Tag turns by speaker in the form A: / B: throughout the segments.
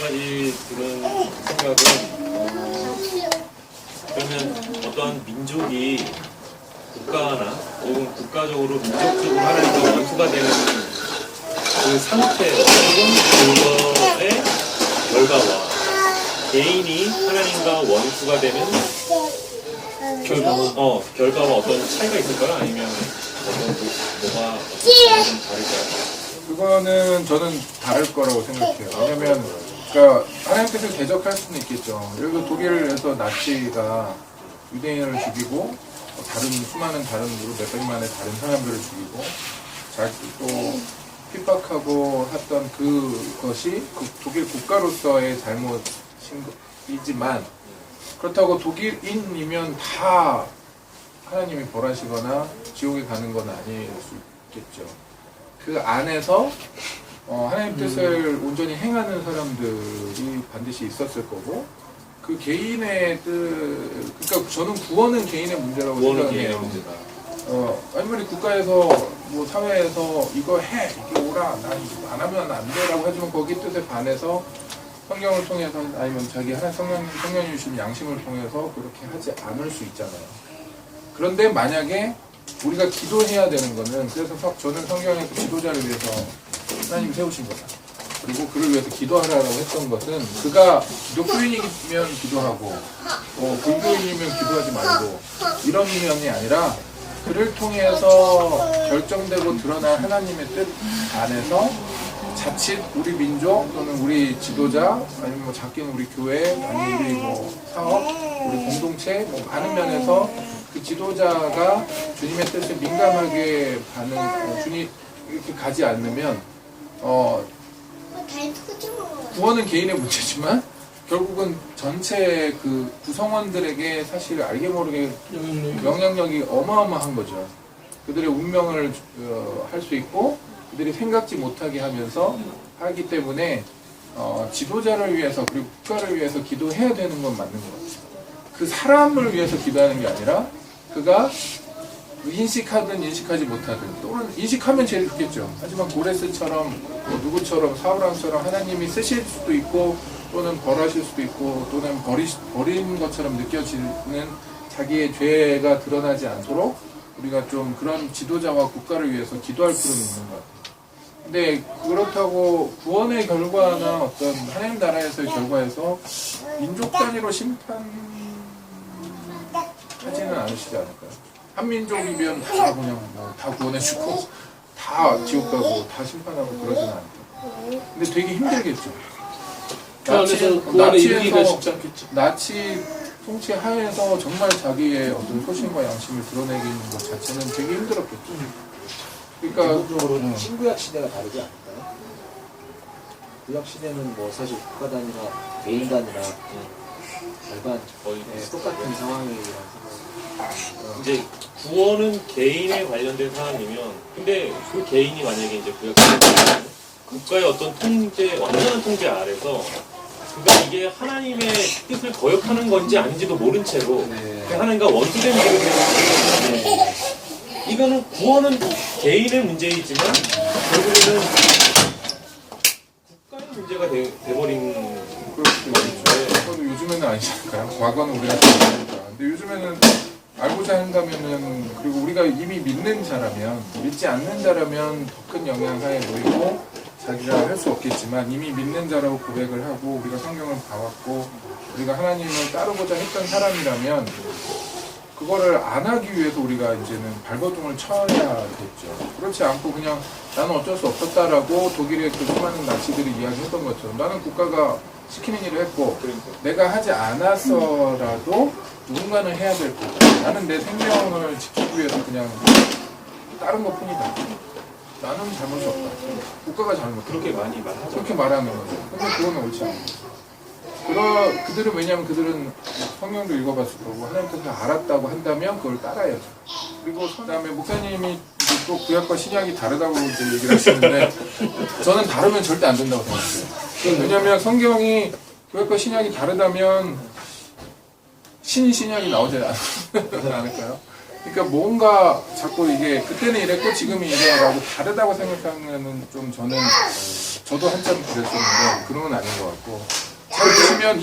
A: 가지 들은 생각은 그러면 어떠한 민족이 국가나 혹은 국가적으로 민족적으로 하나님과 원수가 되는 그 상태 혹은 그거의 결과와 개인이 하나님과 원수가 되는 결과와 어떤 차이가 있을까요? 아니면 뭐가 좀 다를까요?
B: 그거는 저는 다를 거라고 생각해요. 왜냐면, 그러니까 하나님 뜻을 대적할 수는 있겠죠. 예를 들어 독일에서 나치가 유대인을 죽이고 다른 수많은 다른 몇백만의 다른 사람들을 죽이고 자기 또 핍박하고 했던 그것이 독일 국가로서의 잘못이지만 그렇다고 독일인이면 다 하나님이 벌하시거나 지옥에 가는 건 아닐 수 있겠죠. 그 안에서 하나님 뜻을 온전히 행하는 사람들이 반드시 있었을 거고 그 개인의 뜻, 그러니까 저는 구원은 개인의 문제라고 생각해요. 아무리 국가에서 뭐 사회에서 이거 해, 이게 오라, 난 안 하면 안 돼라고 해주면 거기 뜻에 반해서 성경을 통해서 아니면 자기 하나님 성령이 주신 양심을 통해서 그렇게 하지 않을 수 있잖아요. 그런데 만약에 우리가 기도해야 되는 거는 그래서 저는 성경에서 지도자를 위해서 하나님이 세우신 거다. 그리고 그를 위해서 기도하라고 했던 것은 그가 기독교인이면 기도하고 불교인이면 기도하지 말고 이런 면이 아니라 그를 통해서 결정되고 드러난 하나님의 뜻 안에서 자칫 우리 민족 또는 우리 지도자 아니면 뭐 작게는 우리 교회 아니면 우리 뭐 사업 우리 공동체 뭐 많은 면에서 그 지도자가 주님의 뜻에 민감하게 주님 이렇게 가지 않으면 구원은 개인의 문제지만 결국은 전체 그 구성원들에게 사실 알게 모르게 영향력이 어마어마한 거죠. 그들의 운명을 할 수 있고 그들이 생각지 못하게 하면서 하기 때문에 지도자를 위해서 그리고 국가를 위해서 기도해야 되는 건 맞는 것 같아요. 그 사람을 위해서 기도하는 게 아니라 그가 인식하든 인식하지 못하든 또는 인식하면 제일 좋겠죠. 하지만 고레스처럼 누구처럼 사울왕처럼 하나님이 쓰실 수도 있고 또는 벌하실 수도 있고 또는 버린 것처럼 느껴지는 자기의 죄가 드러나지 않도록 우리가 좀 그런 지도자와 국가를 위해서 기도할 필요는 있는 것 같아요. 근데 그렇다고 구원의 결과나 어떤 하나님 나라에서의 결과에서 민족 단위로 심판하지는 않으시지 않을까요? 한민족이면 다 그냥 다 구원해주고 다 지옥 가고 다 심판하고 그러지는 않죠. 근데 되게 힘들겠죠. 나치 통치 하에서 정말 자기의 어떤 소신과 양심을 드러내기는 것 자체는 되게 힘들었겠죠. 그러니까
C: 기본적으로 신구약 시대가 다르지 않을까요? 구약 시대는 뭐 사실 국가 단위나 개인 단위나 절반 거의 똑같은 상황이라서
A: 이제 구원은 개인에 관련된 사항이면 근데 그 개인이 만약에 이제 구약시대에 국가의 어떤 통제, 완전한 통제 아래서 그가 이게 하나님의 뜻을 거역하는 건지 아닌지도 모른 채로 하나님과 원수된 일을 해서 이거는 구원은 개인의 문제이지만 결국에는 국가의 문제가 돼버린
B: 그것도 요즘에는 아니지 않을까요? 과거는 우리가 잘하니까. 근데 요즘에는 알고자 한다면은 그리고 우리가 이미 믿는 자라면 믿지 않는 자라면 더 큰 영향하에 놓이고 자기가 할 수 없겠지만 이미 믿는 자라고 고백을 하고 우리가 성경을 봐왔고 우리가 하나님을 따르고자 했던 사람이라면 그거를 안 하기 위해서 우리가 이제는 발버둥을 쳐야겠죠. 그렇지 않고 그냥 나는 어쩔 수 없었다라고 독일의 그 수많은 나치들이 이야기했던 것처럼 나는 국가가 시키는 일을 했고 내가 하지 않았어라도 누군가는 해야 될 거고 나는 내 생명을 지키기 위해서 그냥 다른 것 뿐이다. 나는 잘못이 없다. 국가가 잘못했다.
A: 그렇게 많이 말하죠.
B: 그렇게 말하는 거죠. 근데 그거는 옳지 않은 거죠. 그들은 왜냐하면 그들은 성경도 읽어봤을 거고 하나님 뜻을 알았다고 한다면 그걸 따라야죠. 그리고 그다음에 목사님이 또 구약과 신약이 다르다고 이제 얘기를 하시는데 저는 다르면 절대 안 된다고 생각해요. 왜냐하면 성경이 구약과 신약이 다르다면 신약이 나오지 않을까요? 그러니까 뭔가 자꾸 이게 그때는 이랬고 지금은 이래라고 다르다고 생각하면은 좀 저도 한참 그랬었는데 그런 건 아닌 것 같고 잘 보시면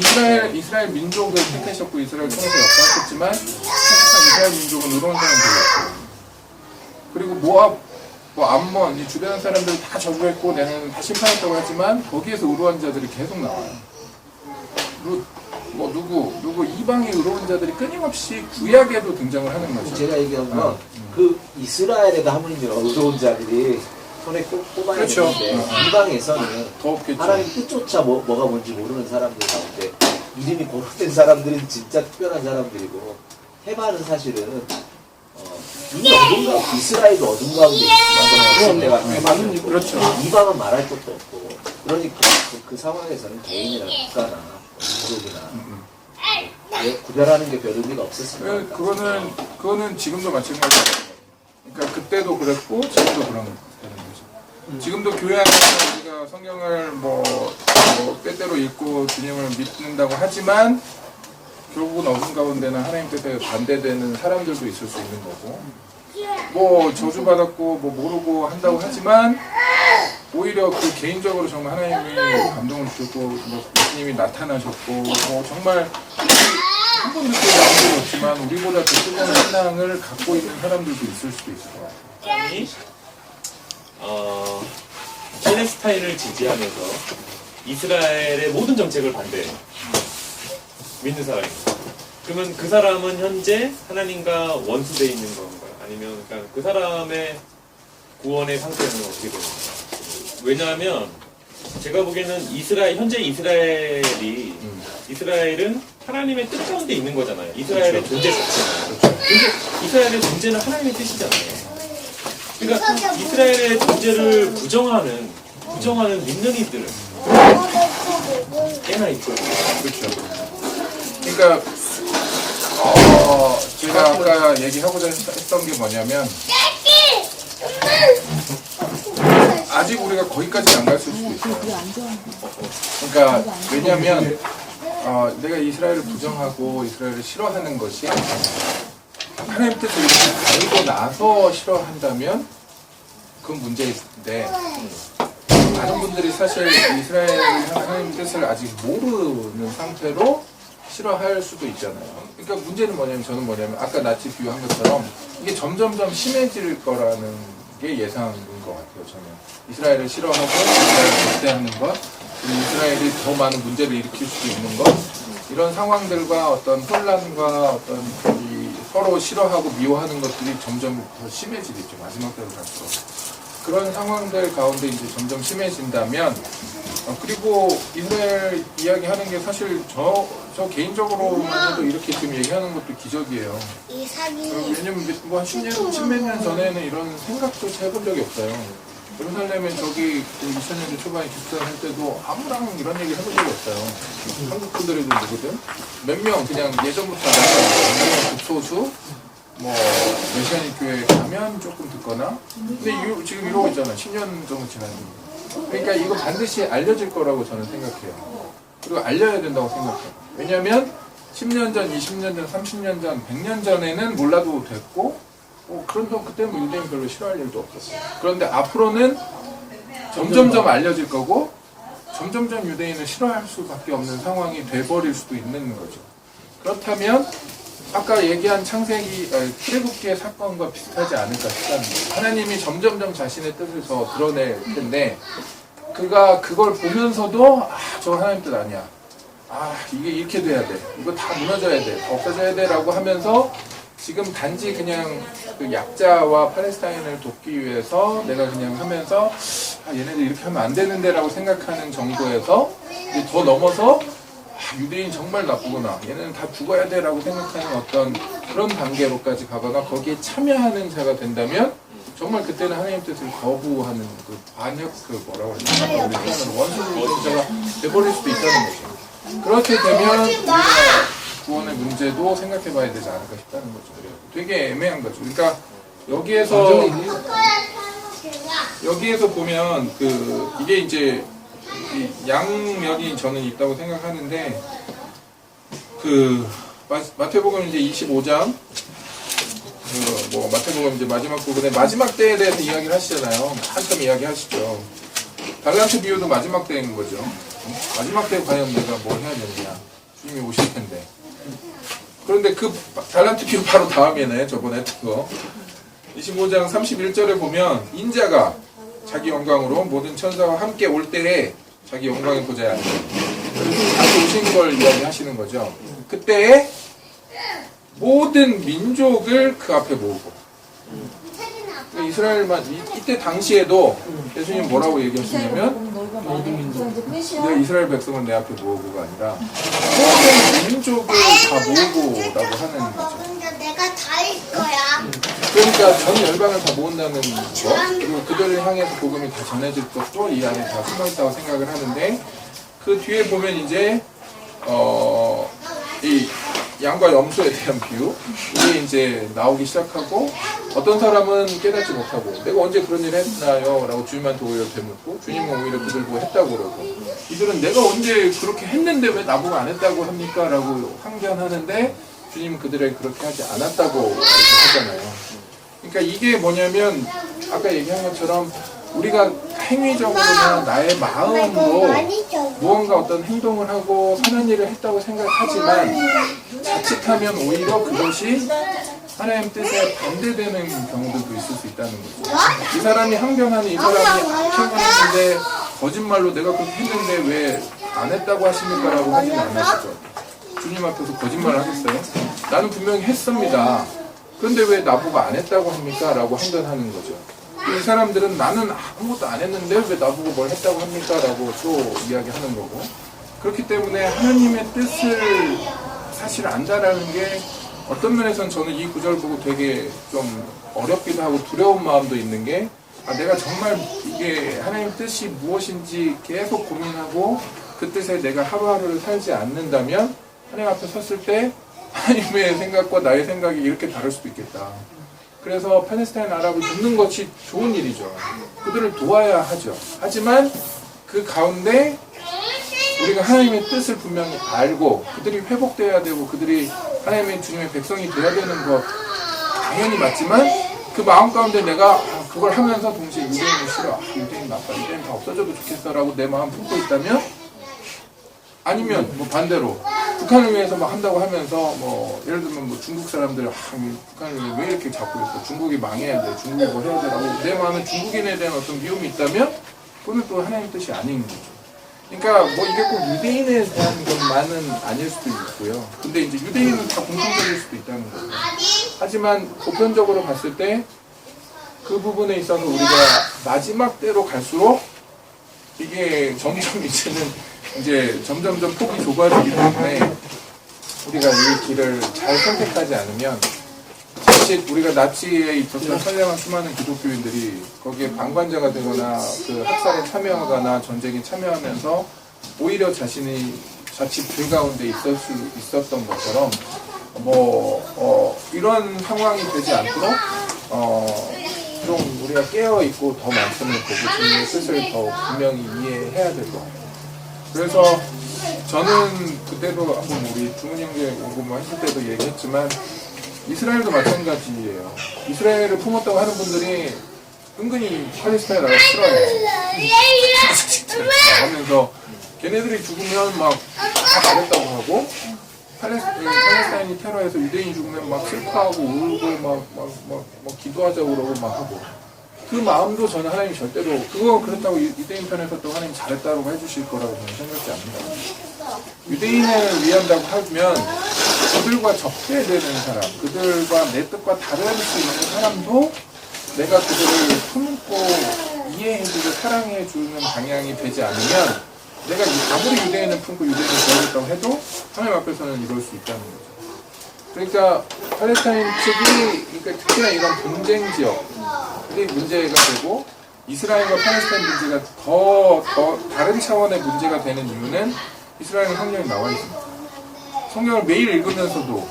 B: 이스라엘 민족을 택하셨고 이스라엘 통해서 역사하셨지만 사실상 이스라엘 민족은 의로운 사람들이었고 그리고 모압, 암몬 이 주변 사람들 다 저주했고 내는 다 심판했다고 하지만 거기에서 의로운 자들이 계속 나와요. 누구 이방의 의로운 자들이 끊임없이 구약에도 등장을 하는 거죠.
C: 제가 얘기한 건 그 이스라엘에도 하물며 의로운 자들이 손에 꼽아야
B: 그렇죠.
C: 되는데 이방에서는
B: 더 없겠죠.
C: 하나님 뜻조차 뭐가 뭔지 모르는 사람들 가운데 이름이 거론된 사람들은 진짜 특별한 사람들이고 해바는 사실은 이미 어딘가 이스라엘도 어딘 가운데 있을 때가 해바는
B: 그렇죠.
C: 이방은 말할 것도 없고 그러니까 그 상황에서는 개인이나 국가나 민족이나 구별하는 게 별 의미가 없었습니다.
B: 그거는 지금도 마찬가지예요. 그러니까 그때도 그랬고 지금도 그런 거죠. 지금도 교회 안에서 우리가 성경을 때때로 읽고 주님을 믿는다고 하지만 결국은 어둠 가운데는 하나님 뜻에 반대되는 사람들도 있을 수 있는 거고 저주받았고 모르고 한다고 하지만 오히려 그 개인적으로 정말 하나님이 감동을 주셨고 예수님이 나타나셨고 정말 한 번도 나온 적이 없지만 우리보다 더 뜨거운 신앙을 갖고 있는 사람들도 있을 수도 있을 것 같아요.
A: 아니, 팔레스타인을 지지하면서 이스라엘의 모든 정책을 반대해요. 믿는 사람이. 그러면 그 사람은 현재 하나님과 원수되어 있는 건가요? 아니면 그러니까 그 사람의 구원의 상태는 어떻게 되는 건가요? 왜냐하면 제가 보기에는 현재 이스라엘은 하나님의 뜻 가운데 있는 거잖아요. 이스라엘의
B: 그렇죠.
A: 존재 자체는. 근데 이스라엘의 존재는 하나님의 뜻이잖아요. 그러니까 그 이스라엘의 존재를 부정하는 믿는 이들은 꽤나 있거든요.
B: 그렇죠. 그러니까 제가 아까 얘기하고자 했던 게 뭐냐면 아직 우리가 거기까지 안 갔을 수도 있어요. 그러니까 왜냐하면 내가 이스라엘을 부정하고 이스라엘을 싫어하는 것이 하나님 뜻을 이렇게 알고 나서 싫어한다면 그건 문제인데 많은 분들이 사실 이스라엘이 하나님 뜻을 아직 모르는 상태로 싫어할 수도 있잖아요. 그러니까 문제는 뭐냐면 아까 나치 비유한 것처럼 이게 점점점 심해질 거라는 게 예상인 것 같아요. 저는 이스라엘을 싫어하고 이스라엘을 적대하는 것, 그리고 이스라엘이 더 많은 문제를 일으킬 수도 있는 것, 이런 상황들과 어떤 혼란과 어떤 서로 싫어하고 미워하는 것들이 점점 더 심해지겠죠. 마지막 때로 갈수록. 그런 상황들 가운데 이제 점점 심해진다면, 그리고 이스라엘 이야기하는 게 사실 저 개인적으로만 해도 이렇게 지금 얘기하는 것도 기적이에요. 왜냐면 뭐 한 10몇 년 전에는 이런 생각조차 해본 적이 없어요. 예루살렘에 저기 2000년대 초반에 기숙사 할 때도 아무랑 이런 얘기 해본 적이 없어요. 한국 분들에도 누구든 몇 명 그냥 예전부터 알았어요. 극소수 메시아닉 교회 가면 조금 듣거나 근데 지금 이러고 있잖아. 10년 정도 지났는데. 그러니까 이거 반드시 알려질 거라고 저는 생각해요. 그리고 알려야 된다고 생각해요. 왜냐면 10년 전, 20년 전, 30년 전, 100년 전에는 몰라도 됐고 그때는 유대인 별로 싫어할 일도 없었어요. 그런데 앞으로는 점점점 알려질 거고 점점점 유대인을 싫어할 수밖에 없는 상황이 돼버릴 수도 있는 거죠. 그렇다면 아까 얘기한 출애굽기의 사건과 비슷하지 않을까 싶다는 거예요. 하나님이 점점점 자신의 뜻을 더 드러낼 텐데 그가 그걸 보면서도 저 하나님 뜻 아니야. 이게 이렇게 돼야 돼. 이거 다 무너져야 돼. 다 없어져야 돼. 라고 하면서 지금 단지 그냥 그 약자와 팔레스타인을 돕기 위해서 내가 그냥 하면서 얘네들 이렇게 하면 안 되는데 라고 생각하는 정도에서 이제 더 넘어서 유대인 정말 나쁘구나. 얘네는 다 죽어야 돼 라고 생각하는 어떤 그런 단계로까지 가거나 거기에 참여하는 자가 된다면 정말 그때는 하나님 뜻을 거부하는 그 반역 뭐라고 하죠? 아까 우리 표현으로 원수자가 돼버릴 수도 있다는 거죠. 그렇게 되면 우리가 구원의 문제도 생각해 봐야 되지 않을까 싶다는 거죠. 되게 애매한 거죠. 그러니까 여기에서 보면 이게 이제 양면이 저는 있다고 생각하는데 마태복음 이제 25장 뭐 마태복음 이제 마지막 부분에 마지막 때에 대해서 이야기를 하시잖아요. 한참 이야기하시죠. 달란트 비유도 마지막 때인 거죠. 마지막 때 과연 내가 뭘 해야 되느냐. 주님이 오실 텐데. 그런데 그 달란트 비유 바로 다음이네. 저번에 했던 거. 25장 31절에 보면 인자가 자기 영광으로 모든 천사와 함께 올 때에 자기 영광의 보좌에 앉아. 다시 오신 걸 이야기하시는 거죠. 그때에 모든 민족을 그 앞에 모으고. 이스라엘만 이때 당시에도 예수님 뭐라고 얘기하시냐면 내가 이스라엘 백성은 내 앞에 모으고가 아니라 모든 민족을 다 모으고라고 하는 거죠.
D: 내가 다 할 거야.
B: 그러니까 전 열방을 다 모은다는 것, 그리고 그들을 향해서 복음이 다 전해질 것도 이 안에 다 숨어있다고 생각을 하는데, 그 뒤에 보면 이제 이 양과 염소에 대한 비유 이게 이제 나오기 시작하고, 어떤 사람은 깨닫지 못하고 내가 언제 그런 일을 했나요? 라고 주님한테 오히려 되묻고, 주님은 오히려 그들 보고 했다고 그러고, 이들은 내가 언제 그렇게 했는데 왜 나보고 안 했다고 합니까? 라고 항변하는데 주님은 그들에게 그렇게 하지 않았다고 하잖아요. 그러니까 이게 뭐냐면 아까 얘기한 것처럼 우리가 행위적으로나 나의 마음으로 무언가 어떤 행동을 하고 선한 일을 했다고 생각하지만 자칫하면 오히려 그것이 하나님 뜻에 반대되는 경우들도 있을 수 있다는 거죠. 이 사람이 항변하는, 이 사람이 항변했는데 거짓말로 내가 그렇게 했는데 왜 안 했다고 하십니까? 라고 하지는 않으시죠. 주님 앞에서 거짓말을 하겠어요? 나는 분명히 했습니다. 그런데 왜 나보고 안 했다고 합니까? 라고 항변하는 거죠. 이 사람들은 나는 아무것도 안 했는데 왜 나보고 뭘 했다고 합니까? 라고 또 이야기하는 거고. 그렇기 때문에 하나님의 뜻을 사실 안다라는 게 어떤 면에서는 저는 이 구절 보고 되게 좀 어렵기도 하고 두려운 마음도 있는 게, 내가 정말 이게 하나님의 뜻이 무엇인지 계속 고민하고 그 뜻에 내가 하루하루를 살지 않는다면 하나님 앞에 섰을 때 하나님의 생각과 나의 생각이 이렇게 다를 수도 있겠다. 그래서 팔레스타인 아랍을 돕는 것이 좋은 일이죠. 그들을 도와야 하죠. 하지만 그 가운데 우리가 하나님의 뜻을 분명히 알고 그들이 회복되어야 되고 그들이 하나님의 주님의 백성이 되어야 되는 것 당연히 맞지만, 그 마음 가운데 내가 그걸 하면서 동시에 유대인이 싫어, 유대인 나빠, 유대인 다 없어져도 좋겠어 라고 내 마음 품고 있다면, 아니면 뭐 반대로 북한을 위해서 막 한다고 하면서 뭐 예를 들면 뭐 중국 사람들 북한을 왜 이렇게 잡고 있어, 중국이 망해야 돼, 중국이 뭐 해야 되라고 내 마음에 중국인에 대한 어떤 미움이 있다면 그건 또 하나님 뜻이 아닌 거죠. 그러니까 뭐 이게 꼭 유대인에 대한 것만은 아닐 수도 있고요. 근데 이제 유대인은 다 공통적일 수도 있다는 거죠. 하지만 보편적으로 봤을 때 그 부분에 있어서 우리가 마지막 때로 갈수록 이게 점점 이제 점점점 폭이 좁아지기 때문에 우리가 이 길을 잘 선택하지 않으면, 자칫 우리가 나치에 있었던 선량한 수많은 기독교인들이 거기에 방관자가 되거나 그 학살에 참여하거나 전쟁에 참여하면서 오히려 자신이 자칫 불 가운데 있었던 것처럼 이런 상황이 되지 않도록 좀 우리가 깨어있고 더 말씀을 보고 주님의 뜻을 더 분명히 이해해야 될 것 같아요. 그래서 저는 그때도 한번 우리 주문 형제 오고 뭐 했을 때도 얘기했지만, 이스라엘도 마찬가지예요. 이스라엘을 품었다고 하는 분들이 은근히 팔레스타인 나라 싫어해요. 하면서 걔네들이 죽으면 막 다 말했다고 하고, 팔레스타인이 테러해서 유대인이 죽으면 막 슬퍼하고 울고 막 기도하자고 그러고 막 하고, 그 마음도 저는 하나님 절대로 그거 그렇다고 유대인 편에서 또 하나님 잘했다고 해주실 거라고 저는 생각지 않는다. 유대인을 위한다고 하면 그들과 적대되는 사람, 그들과 내 뜻과 다를 수 있는 사람도 내가 그들을 품고 이해해주고 사랑해주는 방향이 되지 않으면, 내가 아무리 유대인을 품고 유대인을 도와줬다고 해도 하나님 앞에서는 이럴 수 있다는 거죠. 그러니까 팔레스타인 측이, 그러니까 특히나 이런 분쟁 지역이 문제가 되고 이스라엘과 팔레스타인 문제가 더 다른 차원의 문제가 되는 이유는 이스라엘 성경이 나와 있습니다. 성경을 매일 읽으면서도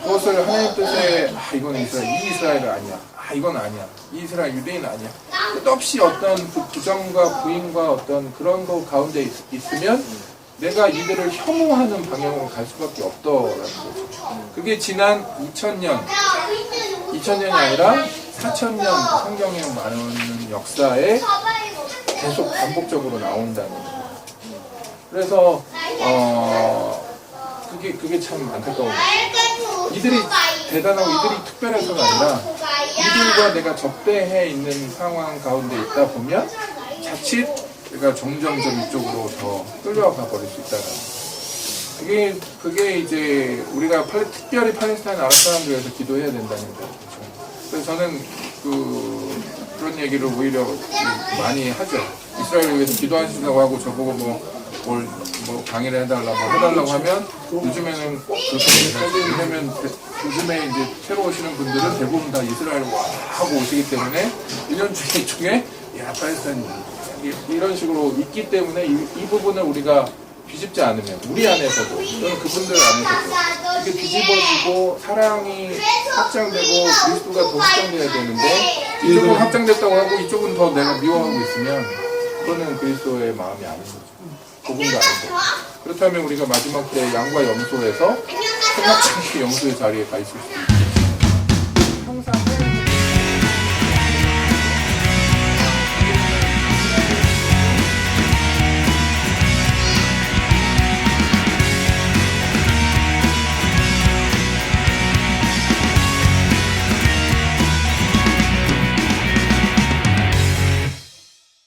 B: 그것을 하나님 뜻에 이건 이스라엘, 이 이스라엘은 아니야, 이건 아니야, 이 이스라엘 유대인은 아니야, 끝없이 어떤 그 부정과 부인과 어떤 그런 거 가운데 있으면 내가 이들을 혐오하는 방향으로 갈 수밖에 없더라는 거죠. 그게 지난 2000년 2000년이 아니라 4000년 성경에 많은 역사에 계속 반복적으로 나온다는 거예요. 그래서 그게 참 안타까운 거예요. 이들이 대단하고 이들이 특별해서가 아니라 이들과 내가 접대해 있는 상황 가운데 있다 보면 자칫 내가 점점점 이쪽으로 더 끌려가 버릴 수 있다는 거예요. 그게 이제 우리가 특별히 팔레스타인 아랍 사람들에 대해서 기도해야 된다는 거죠. 그래서 저는 그런 얘기를 오히려 많이 하죠. 이스라엘을 위해서 기도하신다고 하고 저보고 뭐 강의를 해달라고 하면 요즘에는 꼭 그렇게 해요. 왜냐면 요즘에 이제 새로 오시는 분들은 대부분 다 이스라엘 하고 오시기 때문에 1년 중에 팔레스타인 이런 식으로 있기 때문에 이 부분을 우리가 뒤집지 않으면 우리 안에서도 또는 그분들 안에서도 이게 뒤집어지고 사랑이 확장되고 그리스도가 더 확장돼야 되는데 이쪽은 확장됐다고 하고 이쪽은 더 내가 미워하고 있으면 그거는 그리스도의 마음이 아닌 거죠. 복음도 아닌 거죠. 그렇다면 우리가 마지막 때 양과 염소에서 생각창기 염소의 자리에 가 있을 수 있죠.